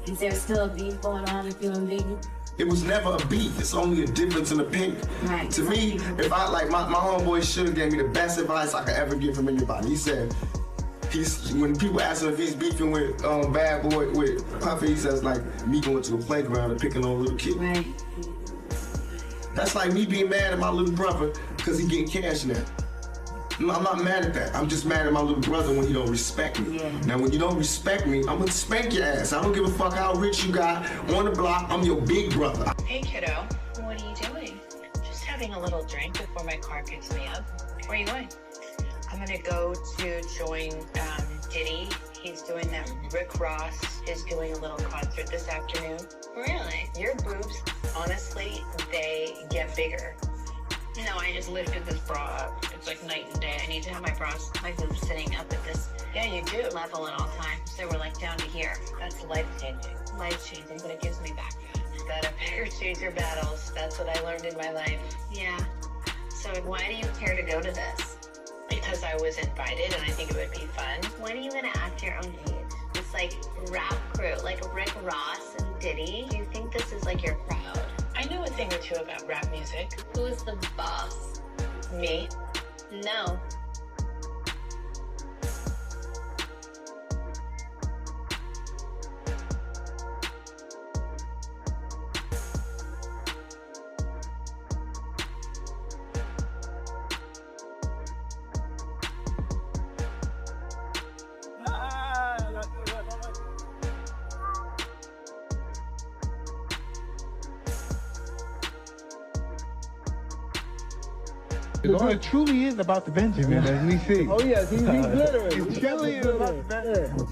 Is there still a beef going on with you and Biggie? It was never a beef. It's only a difference in opinion. Right. To me, if I like my homeboy should have gave me the best advice I could ever give from anybody. He said when people ask him if he's beefing with Bad Boy with Puffy, he says like me going to a playground and picking on a little kid. Right. That's like me being mad at my little brother because he getting cash now. I'm not mad at that. I'm just mad at my little brother when he don't respect me. Yeah. Now, when you don't respect me, I'm gonna spank your ass. I don't give a fuck how rich you got on the block. I'm your big brother. Hey, kiddo. What are you doing? Just having a little drink before my car picks me up. Where are you going? I'm gonna go to join Diddy. He's doing that. Rick Ross is doing a little concert this afternoon. Really? Your boobs, honestly, they get bigger. No, I just lifted this bra up. It's like night and day. I need to have my boobs sitting up at this level at all times. They were like down to here. That's life-changing. Life-changing, but it gives me back. Gotta pick or choose your battles. That's what I learned in my life. Yeah. So why do you care to go to this? Because I was invited and I think it would be fun. When are you gonna act your own age? It's like rap crew, like Rick Ross and Diddy. Do you think this is like your crowd? I know a thing or two about rap music. Who is the boss? Me? No. It truly is about the Benjamin, as we see. Oh yes, he's glittering. It truly is about the Benjamin. Yeah.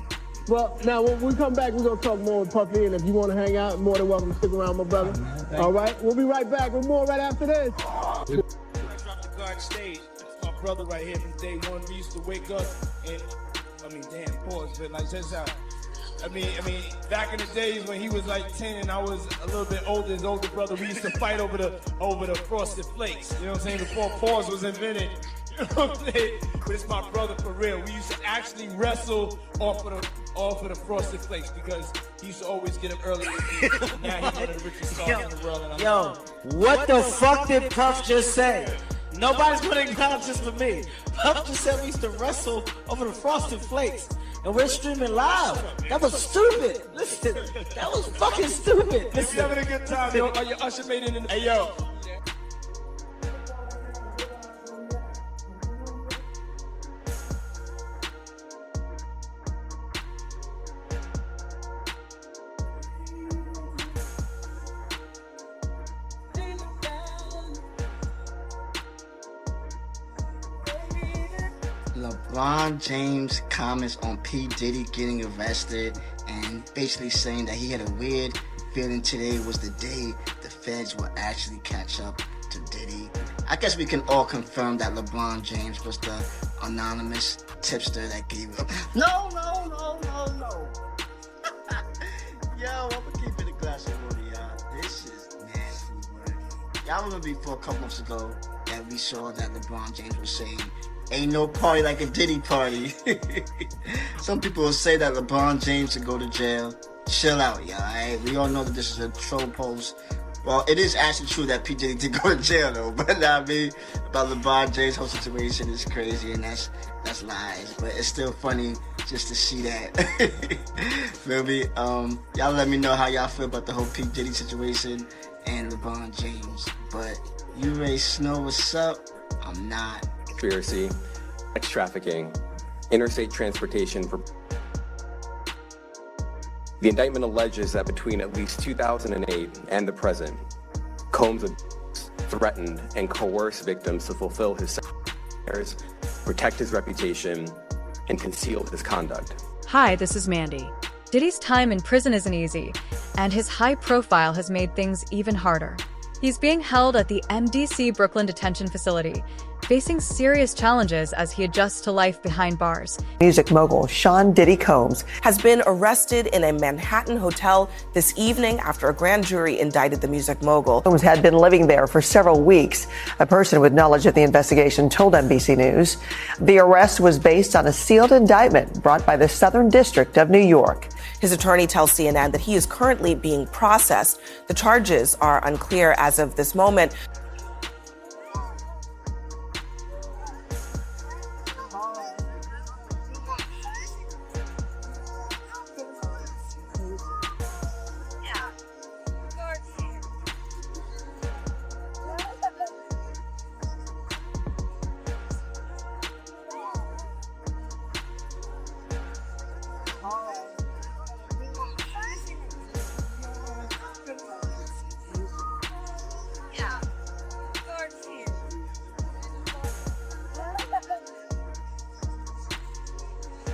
Well, now when we come back, we're gonna talk more with Puffy, and if you want to hang out, more than welcome to stick around, my brother. All right, we'll be right back with more right after this. I dropped the guard stage. That's my brother right here from day one. We used to wake up and, pause, but like just how. I mean, back in the days when he was like 10 and I was a little bit older, his older brother, we used to fight over the frosted flakes. You know what I'm saying? Before pause was invented. You know what I'm saying? But it's my brother for real. We used to actually wrestle off of the frosted flakes because he used to always get up early. Now he's one of the richest stars in the world. And Yo, what the fuck did Puff just say? Nobody's gonna acknowledge this for me. Puff just said we used to wrestle over the frosted flakes. And we're streaming live. That was stupid. Listen, that was fucking stupid. Listen. You're having a good time, yo. Are you Usher made it in the... Hey, yo. LeBron James comments on P. Diddy getting arrested and basically saying that he had a weird feeling today was the day the feds will actually catch up to Diddy. I guess we can all confirm that LeBron James was the anonymous tipster that gave up. No. Yo, I'm gonna keep it a glass of water, y'all. This is nasty work. Y'all remember before a couple months ago that we saw that LeBron James was saying, ain't no party like a Diddy party. Some people will say that LeBron James should go to jail. Chill out, y'all, alright? We all know that this is a troll post. Well, it is actually true that P. Diddy did go to jail, though. But I mean, about LeBron James' whole situation is crazy, and that's lies. But it's still funny just to see that. Feel me? Y'all let me know how y'all feel about the whole P. Diddy situation and LeBron James. But you Ray Snow, what's up? I'm not. Conspiracy, sex trafficking, interstate transportation for... The indictment alleges that between at least 2008 and the present, Combs threatened and coerce victims to fulfill his desires, protect his reputation, and conceal his conduct. Hi, this is Mandy. Diddy's time in prison isn't easy, and his high profile has made things even harder. He's being held at the MDC Brooklyn Detention Facility, facing serious challenges as he adjusts to life behind bars. Music mogul Sean Diddy Combs has been arrested in a Manhattan hotel this evening after a grand jury indicted the music mogul. Combs had been living there for several weeks. A person with knowledge of the investigation told NBC News the arrest was based on a sealed indictment brought by the Southern District of New York. His attorney tells CNN that he is currently being processed. The charges are unclear as of this moment.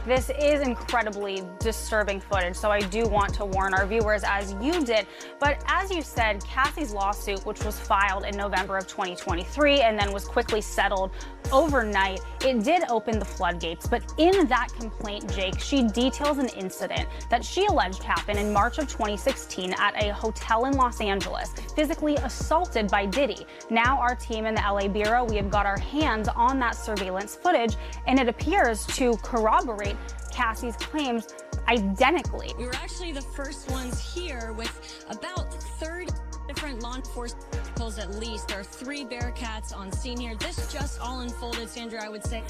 This is incredibly disturbing footage, so I do want to warn our viewers, as you did. But as you said, Cassie's lawsuit, which was filed in November of 2023 and then was quickly settled overnight, it did open the floodgates. But in that complaint, Jake, she details an incident that she alleged happened in March of 2016 at a hotel in Los Angeles, physically assaulted by Diddy. Now our team in the LA Bureau, we have got our hands on that surveillance footage, and it appears to corroborate Cassie's claims identically. We were actually the first ones here with about 30 different law enforcement vehicles at least. There are 3 Bearcats on scene here. This just all unfolded, Sandra, I would say.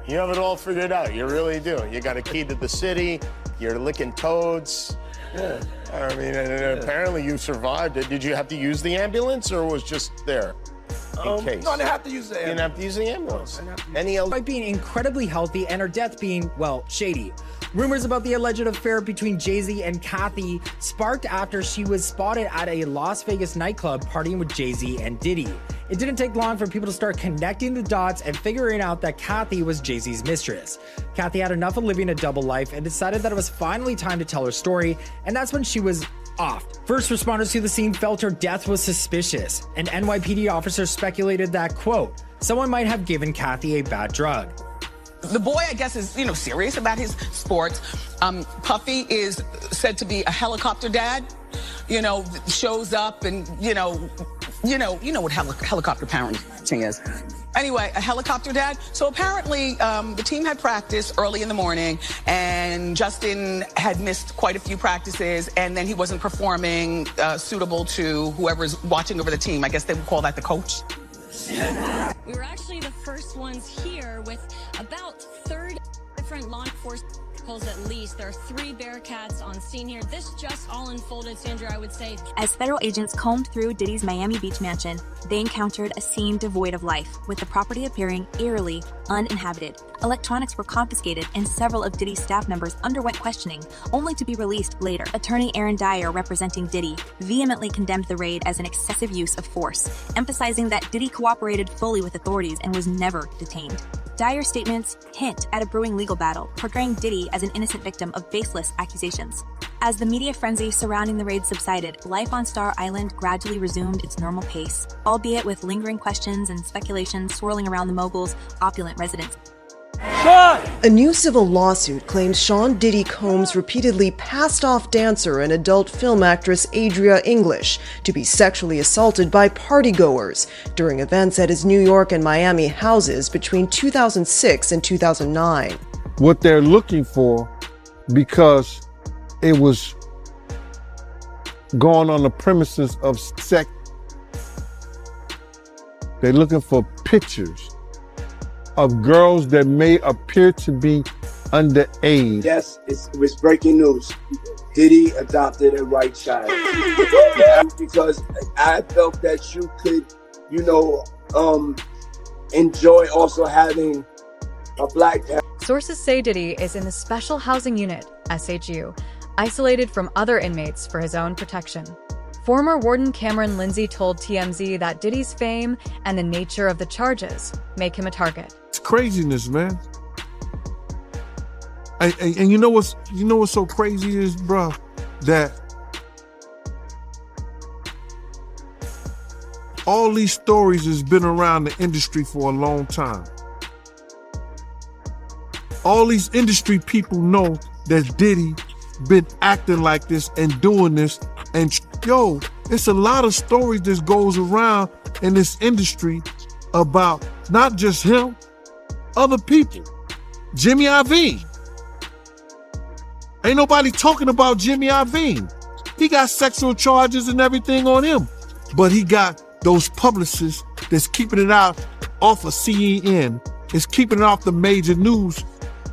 You have it all figured out. You really do. You got a key to the city. You're licking toads. Yeah. I mean, and apparently you survived it. Did you have to use the ambulance or was just there? In case. No, I didn't have to use the ambulance. You didn't have to use the ambulance. Any else? By being incredibly healthy and her death being, well, shady. Rumors about the alleged affair between Jay-Z and Kathy sparked after she was spotted at a Las Vegas nightclub partying with Jay-Z and Diddy. It didn't take long for people to start connecting the dots and figuring out that Kathy was Jay-Z's mistress. Kathy had enough of living a double life and decided that it was finally time to tell her story, and that's when she was off. First responders to the scene felt her death was suspicious, and NYPD officers speculated that, quote, someone might have given Kathy a bad drug. The boy, I guess, is, serious about his sports. Puffy is said to be a helicopter dad, shows up and, you know what helicopter parenting is. Anyway, a helicopter dad. So apparently the team had practice early in the morning and Justin had missed quite a few practices and then he wasn't performing suitable to whoever's watching over the team. I guess they would call that the coach. We were actually the first ones here with about 30 different law enforcement vehicles at least. There are 3 Bearcats on scene here. This just all unfolded, Sandra, I would say. As federal agents combed through Diddy's Miami Beach mansion, they encountered a scene devoid of life, with the property appearing eerily uninhabited. Electronics were confiscated and several of Diddy's staff members underwent questioning, only to be released later. Attorney Aaron Dyer, representing Diddy, vehemently condemned the raid as an excessive use of force, emphasizing that Diddy cooperated fully with authorities and was never detained. Dyer's statements hint at a brewing legal battle, portraying Diddy as an innocent victim of baseless accusations. As the media frenzy surrounding the raid subsided, life on Star Island gradually resumed its normal pace, albeit with lingering questions and speculation swirling around the mogul's opulent residence. A new civil lawsuit claims Sean Diddy Combs repeatedly passed off dancer and adult film actress Adria English to be sexually assaulted by partygoers during events at his New York and Miami houses between 2006 and 2009. What they're looking for, because it was going on the premises of sex, they're looking for pictures of girls that may appear to be underage. Yes, it was breaking news. Diddy adopted a white child. Because I felt that you could, enjoy also having a black parent. Sources say Diddy is in the Special Housing Unit, SHU, isolated from other inmates for his own protection. Former warden Cameron Lindsay told TMZ that Diddy's fame and the nature of the charges make him a target. It's craziness, man. And you know what's so crazy is, bro, that all these stories has been around the industry for a long time. All these industry people know that Diddy been acting like this and doing this. And yo, it's a lot of stories that goes around in this industry about not just him, other people. Jimmy Iovine. Ain't nobody talking about Jimmy Iovine. He got sexual charges and everything on him. But he got those publicists that's keeping it out off of CNN. It's keeping it off the major news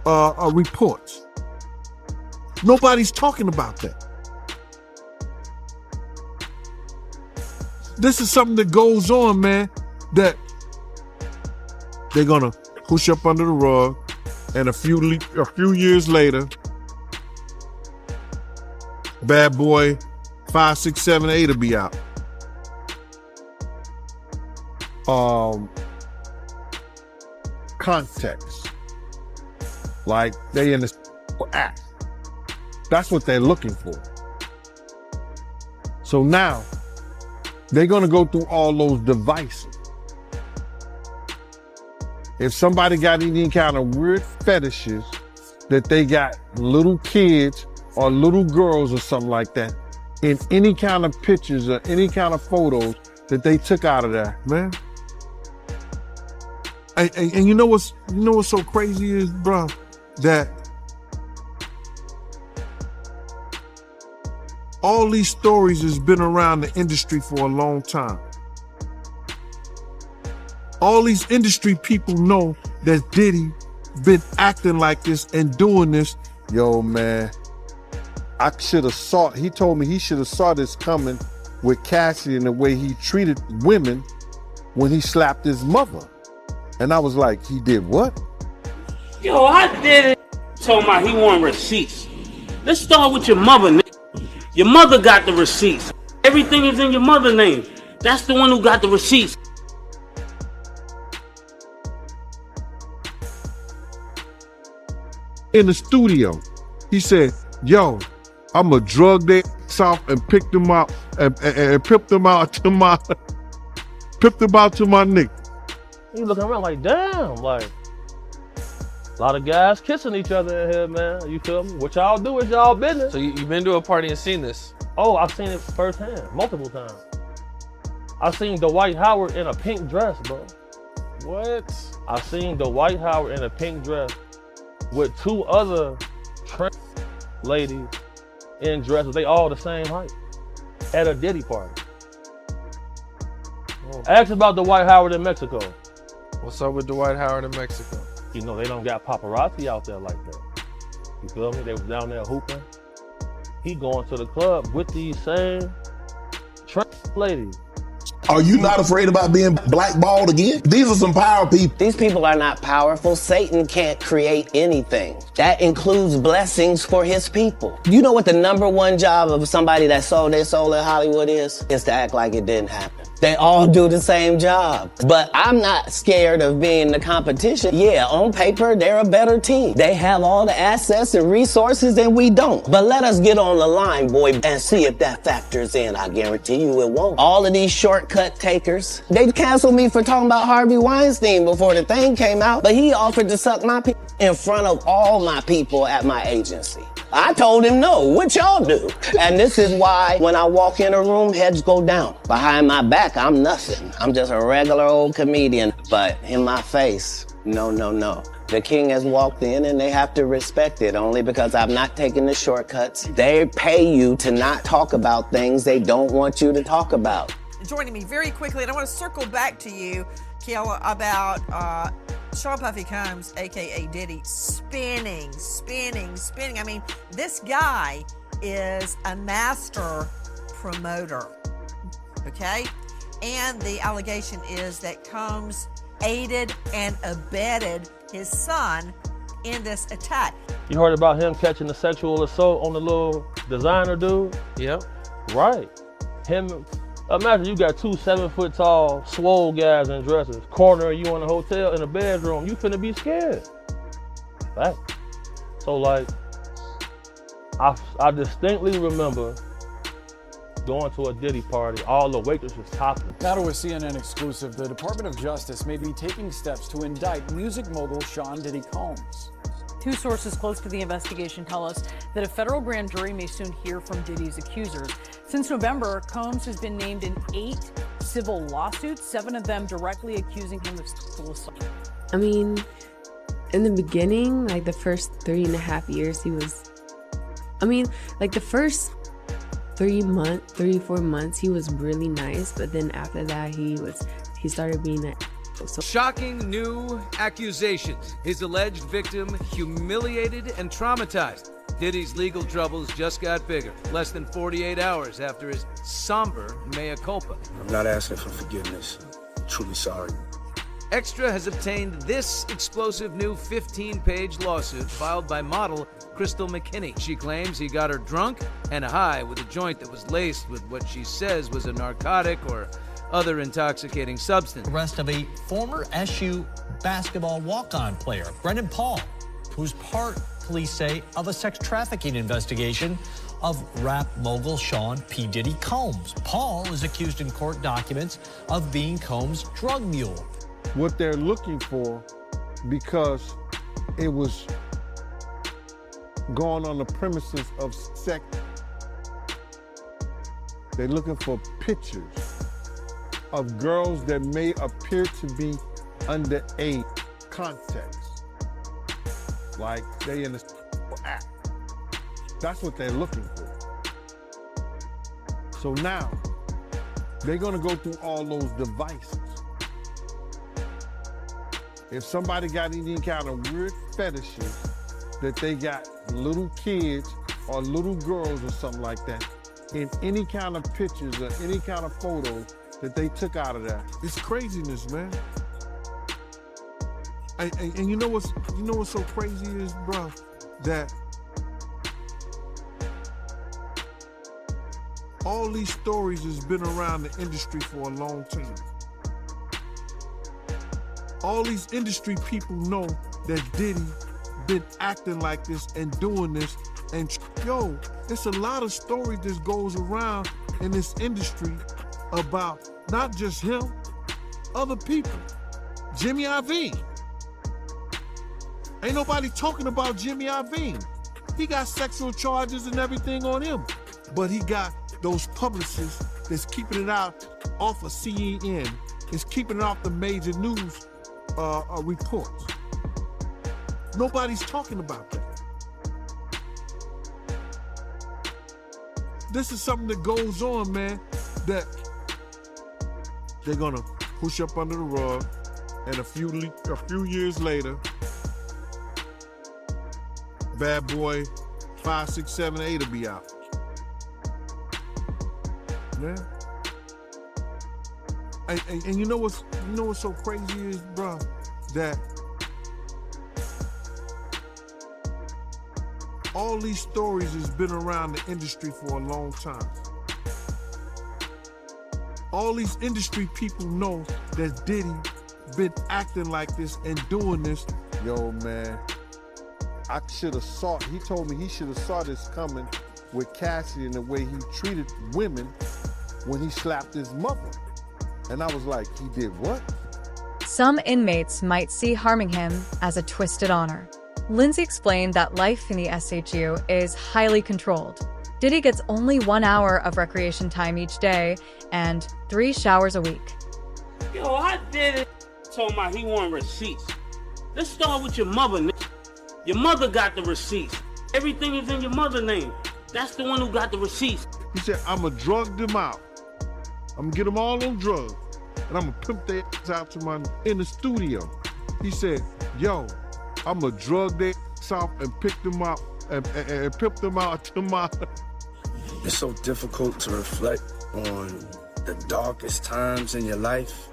reports. Nobody's talking about that. This is something that goes on, man, that they're gonna push up under the rug, and a few years later, Bad Boy 5, 6, 7, 8 will be out. Context. Like they in this act. That's what they're looking for. So now, they're gonna go through all those devices. If somebody got any kind of weird fetishes that they got little kids or little girls or something like that in any kind of pictures or any kind of photos that they took out of there, man. And you know what's so crazy is, bro, that all these stories has been around the industry for a long time. All these industry people know that Diddy been acting like this and doing this. Yo, man, I should have saw, he told me he should have saw this coming with Cassie and the way he treated women when he slapped his mother. And I was like, he did what? Yo, I did it. Told my he want receipts. Let's start with your mother, nigga. Your mother got the receipts. Everything is in your mother's name. That's the one who got the receipts. In the studio, he said, yo, I'ma drug their ass off and pick them out and pip them out to my nigga. You looking around like, damn, like, a lot of guys kissing each other in here, man. You feel me? What y'all do is y'all business. So you've been to a party and seen this? Oh, I've seen it firsthand, multiple times. I've seen Dwight Howard in a pink dress, bro. What? I've seen Dwight Howard in a pink dress with two other trans ladies in dresses. They all the same height at a Diddy party. Oh. Ask about Dwight Howard in Mexico. What's up with Dwight Howard in Mexico? You know, they don't got paparazzi out there like that. You feel me? They was down there hooping. He going to the club with these same trans ladies. Are you not afraid about being blackballed again? These are some power people. These people are not powerful. Satan can't create anything. That includes blessings for his people. You know what the #1 job of somebody that sold their soul in Hollywood is? Is to act like it didn't happen. They all do the same job. But I'm not scared of being the competition. Yeah, on paper, they're a better team. They have all the assets and resources and we don't. But let us get on the line, boy, and see if that factors in. I guarantee you it won't. All of these shortcut takers, they canceled me for talking about Harvey Weinstein before the thing came out, but he offered to suck my pee in front of all my people at my agency. I told him no, what y'all do? And this is why when I walk in a room, heads go down. Behind my back, I'm nothing. I'm just a regular old comedian, but in my face, no, no, no. The king has walked in and they have to respect it only because I'm not taking the shortcuts. They pay you to not talk about things they don't want you to talk about. Joining me very quickly, and I want to circle back to you, Kiala, about Sean Puffy Combs, a.k.a. Diddy, spinning. I mean, this guy is a master promoter, okay? And the allegation is that Combs aided and abetted his son in this attack. You heard about him catching the sexual assault on the little designer dude? Yep. Right. Imagine you got 2 7-foot-tall, swole guys in dresses, cornering you in a hotel in a bedroom. You finna be scared. Right? So like, I distinctly remember going to a Diddy party, all the waitresses topless. Now to a CNN exclusive, the Department of Justice may be taking steps to indict music mogul Sean Diddy Combs. Two sources close to the investigation tell us that a federal grand jury may soon hear from Diddy's accusers. Since November, Combs has been named in 8 civil lawsuits, 7 of them directly accusing him of sexual assault. I mean, in the beginning, like the first 3.5 years, the first 3 4 months, he was really nice, but then after that, he started being that. Shocking new accusations. His alleged victim humiliated and traumatized. Diddy's legal troubles just got bigger, less than 48 hours after his somber mea culpa. I'm not asking for forgiveness. I'm truly sorry. Extra has obtained this explosive new 15-page lawsuit filed by model Crystal McKinney. She claims he got her drunk and high with a joint that was laced with what she says was a narcotic or other intoxicating substance. Arrest of a former SU basketball walk-on player, Brendan Paul, who's part, police say, of a sex trafficking investigation of rap mogul Sean P. Diddy Combs. Paul is accused in court documents of being Combs' drug mule. What they're looking for, because it was going on the premises of sex, they're looking for pictures of girls that may appear to be underage context. Like they in the act. That's what they're looking for. So now, they're gonna go through all those devices. If somebody got any kind of weird fetishes that they got little kids or little girls or something like that, in any kind of pictures or any kind of photos that they took out of that, it's craziness, man. And you know what's so crazy is, bro, that all these stories has been around the industry for a long time. All these industry people know that Diddy been acting like this and doing this. And yo, it's a lot of stories that goes around in this industry about not just him, other people. Jimmy Iovine. Ain't nobody talking about Jimmy Iovine. He got sexual charges and everything on him. But he got those publicists that's keeping it out off of CNN. It's keeping it off the major news reports. Nobody's talking about that. This is something that goes on, man, that they're gonna push up under the rug, and a few years later, Bad Boy 5, 6, 7, 8 will be out. Yeah. And you know what's so crazy is, bro, that all these stories has been around the industry for a long time. All these industry people know that Diddy been acting like this and doing this. Yo, man, I should have saw, he told me he should have saw this coming with Cassie and the way he treated women when he slapped his mother. And I was like, he did what? Some inmates might see harming him as a twisted honor. Lindsay explained that life in the SHU is highly controlled. Diddy gets only 1 hour of recreation time each day and 3 showers a week. Yo, I did it. Told my he want receipts. Let's start with your mother, nigga. Your mother got the receipts. Everything is in your mother's name. That's the one who got the receipts. He said, I'ma drug them out. I'm gonna get them all on drugs. And I'm gonna pimp their ass out to in the studio. He said, yo, I'ma drug their ass out and pick them out and pimp them out to my... It's so difficult to reflect on the darkest times in your life.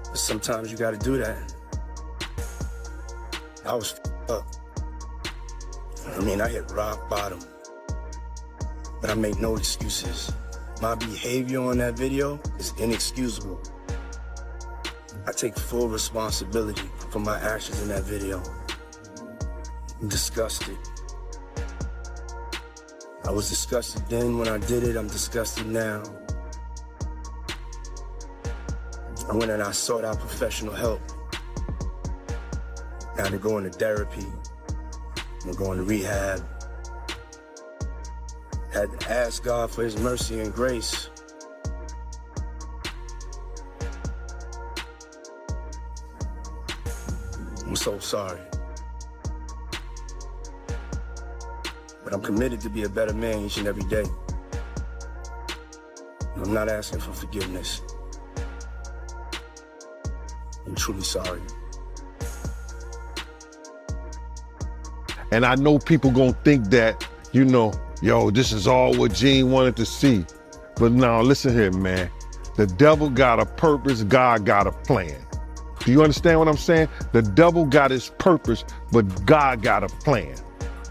But sometimes you gotta do that. I was up. I mean, I hit rock bottom. But I make no excuses My behavior on that video is inexcusable. I take full responsibility for my actions in that video. I'm disgusted. I was disgusted then when I did it. I'm disgusted now. I went and I sought out professional help. I had to go into therapy. I'm going to rehab. Had to ask God for his mercy and grace. I'm so sorry. But I'm committed to be a better man each and every day. And I'm not asking for forgiveness. I'm truly sorry. And I know people gonna think that, you know, yo, this is all what Gene wanted to see. But now, listen here, man. The devil got a purpose, God got a plan. Do you understand what I'm saying? The devil got his purpose, but God got a plan.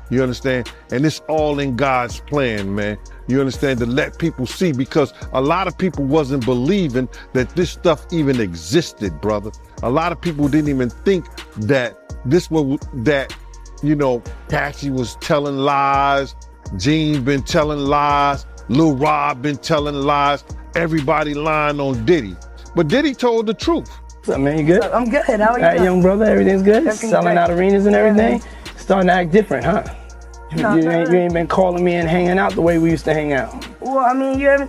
You understand? And it's all in God's plan, man. You understand? To let people see, because a lot of people wasn't believing that this stuff even existed, brother. A lot of people didn't even think that this was, that, you know, Cassie was telling lies, Gene been telling lies, Lil Rob been telling lies, everybody lying on Diddy. But Diddy told the truth. What's up, man? You good? I'm good. How are you? All right, young brother, everything's good? Everything's Selling great. out arenas and everything? Starting to act different, huh? You ain't been calling me and hanging out the way we used to hang out. Well, I mean, you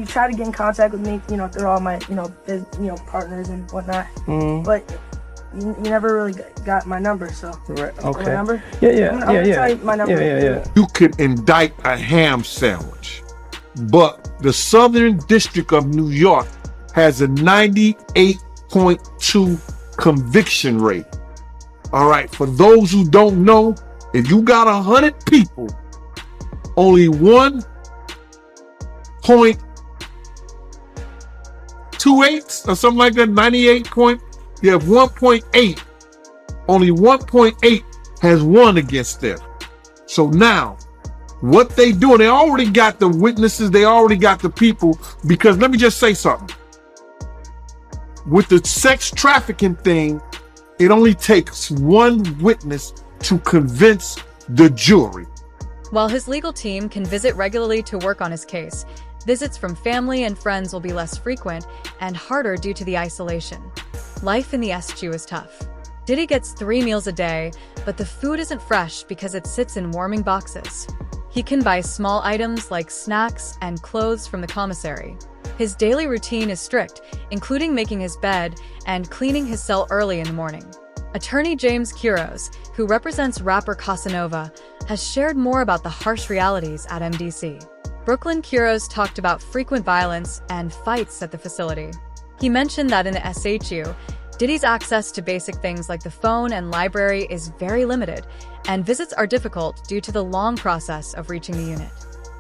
tried to get in contact with me, you know, through all my, partners and whatnot. Mm-hmm. But you never really got my number, so. Right. Okay. My number? Yeah. I'm gonna tell you my number. Yeah. You could indict a ham sandwich, but the Southern District of New York has a 98.2 conviction rate. All right, for those who don't know, if you got 100 people, only 1.28 or something like that, 98 point, you have 1.8, only 1.8 has won against them. So now, what they doing, they already got the witnesses, they already got the people, because let me just say something. With the sex trafficking thing, it only takes one witness to convince the jury. While his legal team can visit regularly to work on his case, visits from family and friends will be less frequent and harder due to the isolation. Life in the SQ is tough. Diddy gets 3 meals a day, but the food isn't fresh because it sits in warming boxes. He can buy small items like snacks and clothes from the commissary. His daily routine is strict, including making his bed and cleaning his cell early in the morning. Attorney James Quiros, who represents rapper Casanova, has shared more about the harsh realities at MDC. Brooklyn Quiros talked about frequent violence and fights at the facility. He mentioned that in the SHU, Diddy's access to basic things like the phone and library is very limited, and visits are difficult due to the long process of reaching the unit.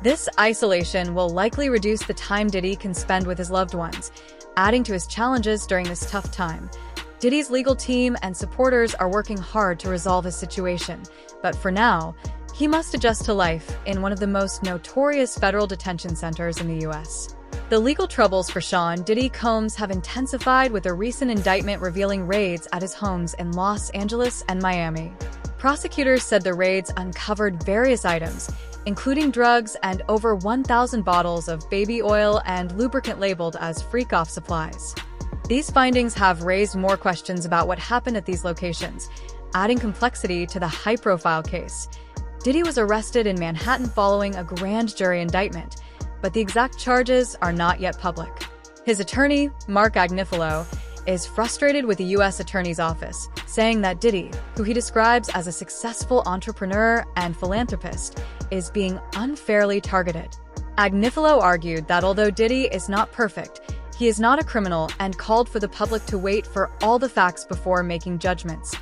This isolation will likely reduce the time Diddy can spend with his loved ones, adding to his challenges during this tough time. Diddy's legal team and supporters are working hard to resolve his situation, but for now, he must adjust to life in one of the most notorious federal detention centers in the U.S. The legal troubles for Sean Diddy Combs have intensified with a recent indictment revealing raids at his homes in Los Angeles and Miami. Prosecutors said the raids uncovered various items, including drugs and over 1,000 bottles of baby oil and lubricant labeled as FREAKOFF supplies. These findings have raised more questions about what happened at these locations, adding complexity to the high-profile case. Diddy was arrested in Manhattan following a grand jury indictment, but the exact charges are not yet public. His attorney, Mark Agnifilo, is frustrated with the U.S. Attorney's Office, saying that Diddy, who he describes as a successful entrepreneur and philanthropist, is being unfairly targeted. Agnifilo argued that although Diddy is not perfect, he is not a criminal and called for the public to wait for all the facts before making judgments.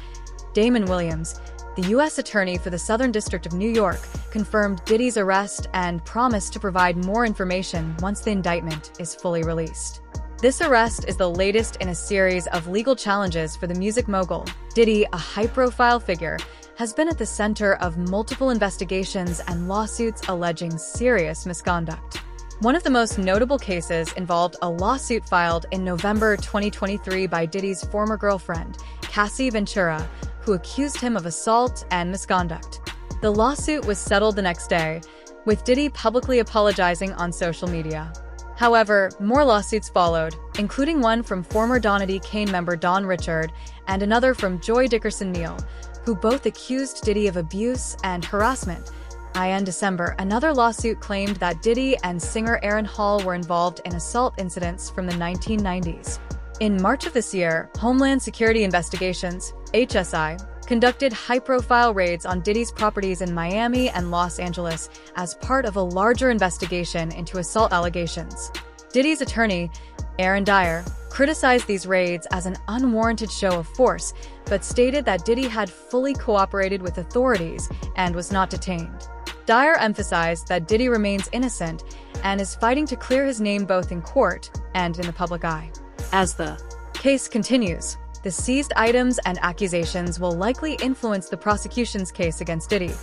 Damon Williams, the U.S. Attorney for the Southern District of New York, confirmed Diddy's arrest and promised to provide more information once the indictment is fully released. This arrest is the latest in a series of legal challenges for the music mogul. Diddy, a high-profile figure, has been at the center of multiple investigations and lawsuits alleging serious misconduct. One of the most notable cases involved a lawsuit filed in November 2023 by Diddy's former girlfriend, Cassie Ventura, who accused him of assault and misconduct. The lawsuit was settled the next day, with Diddy publicly apologizing on social media. However, more lawsuits followed, including one from former Donity Kane member Don Richard and another from Joy Dickerson-Neal, who both accused Diddy of abuse and harassment. In December, another lawsuit claimed that Diddy and singer Aaron Hall were involved in assault incidents from the 1990s. In March of this year, Homeland Security Investigations, HSI, conducted high-profile raids on Diddy's properties in Miami and Los Angeles as part of a larger investigation into assault allegations. Diddy's attorney, Aaron Dyer, criticized these raids as an unwarranted show of force, but stated that Diddy had fully cooperated with authorities and was not detained. Dyer emphasized that Diddy remains innocent and is fighting to clear his name both in court and in the public eye. As the case continues, the seized items and accusations will likely influence the prosecution's case against Diddy,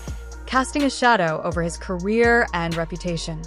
casting a shadow over his career and reputation.